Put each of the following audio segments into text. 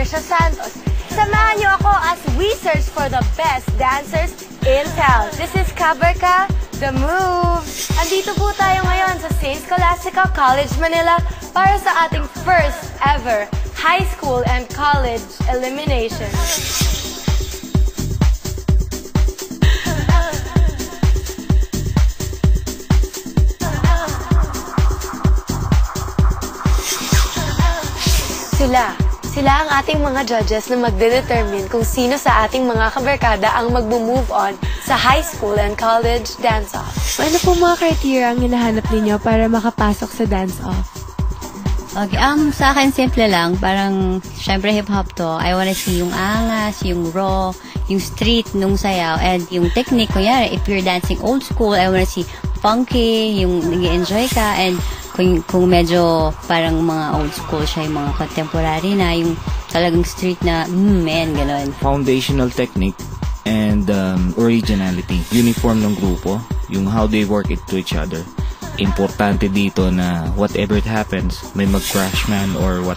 Trisha Santos. Samahan niyo ako as we search for the best dancers in town. This is Kabarka, The Move. Andito po tayo ngayon sa St. Scholastica College, Manila para sa ating first ever high school and college elimination. Sila ang ating mga judges na magde-determine kung sino sa ating mga kabarkada ang mag-move on sa high school and college dance-off. Ano po mga criteria ang hinahanap ninyo para makapasok sa dance-off? Okay, sa akin simple lang. Parang, syempre hip-hop to. I wanna see yung angas, yung raw, yung street nung sayaw, and yung technique. Kunyari, if you're dancing old school, I wanna see funky, yung nag-enjoy ka, and kung medyo parang mga old school siya, yung mga contemporary na, yung talagang street na, man, gano'n. Foundational technique and originality. Uniform ng grupo, yung how they work it to each other. Importante dito na whatever it happens, may mag-crash man or what,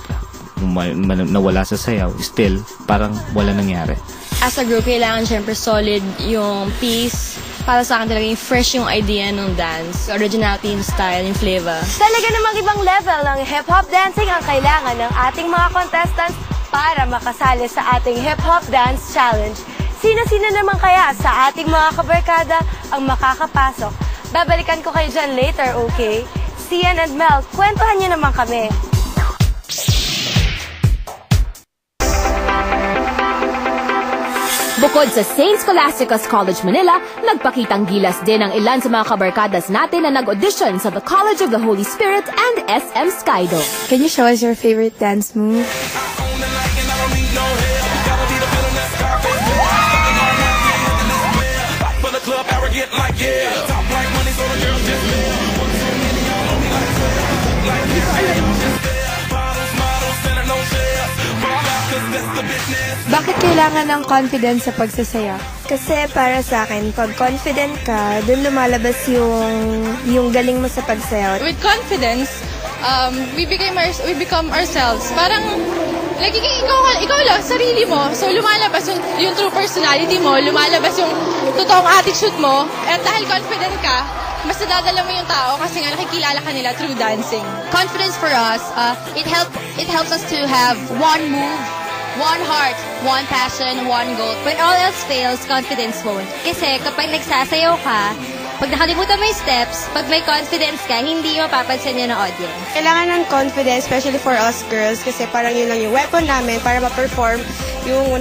nawala sa sayaw, still, parang wala nangyari. As a group, kailangan syempre solid yung piece. Para sa akin talaga yung fresh yung idea ng dance, originality, yung style, yung flavor. Talaga namang ibang level ng hip-hop dancing ang kailangan ng ating mga contestants para makasali sa ating hip-hop dance challenge. Sino-sino naman kaya sa ating mga kabarkada ang makakapasok? Babalikan ko kayo dyan later, okay? Sian and Mel, kwentuhan niyo naman kami. Bukod sa St. Scholastica's College, Manila, nagpakitang gilas din ang ilan sa mga kabarkadas natin na nag-audition sa The College of the Holy Spirit and SM Skydo. Can you show us your favorite dance move? Bakit kailangan ng confidence sa pagsasayaw? Kasi para sa akin, pag confident ka, dun lumalabas yung galing mo sa pagsayaw. With confidence, we become ourselves. Parang, like, ikaw lang, sarili mo. So, lumalabas yung true personality mo, lumalabas yung totoong attitude mo. At dahil confident ka, mas nadadala mo yung tao kasi nga nakikilala ka nila through dancing. Confidence for us, it helps us to have one move, one heart, one passion, one goal. When all else fails, confidence won't. Kasi kapag nagsasayaw ka, pag nakalimutan mo yung steps, pag may confidence ka, hindi mapapansin yun ng audience. Kailangan ng confidence, especially for us girls, kasi parang yun lang yung weapon namin para ma-perform yung 100%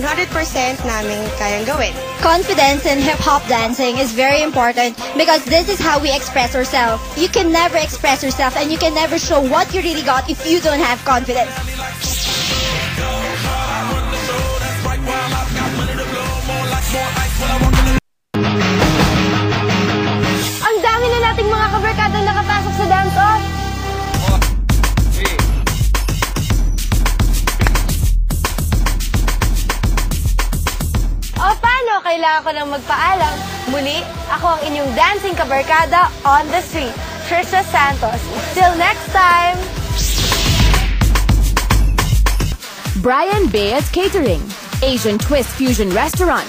namin kayang gawin. Confidence in hip-hop dancing is very important because this is how we express ourselves. You can never express yourself and you can never show what you really got if you don't have confidence. Ang dami na nating mga kabarkadang nakapasok sa dance-off. O paano? Kailangan ko nang magpaalam. Muli, ako ang inyong dancing kabarkada on the street, Trisha Santos. Till next time! Brian Baez Catering, Asian Twist Fusion Restaurant,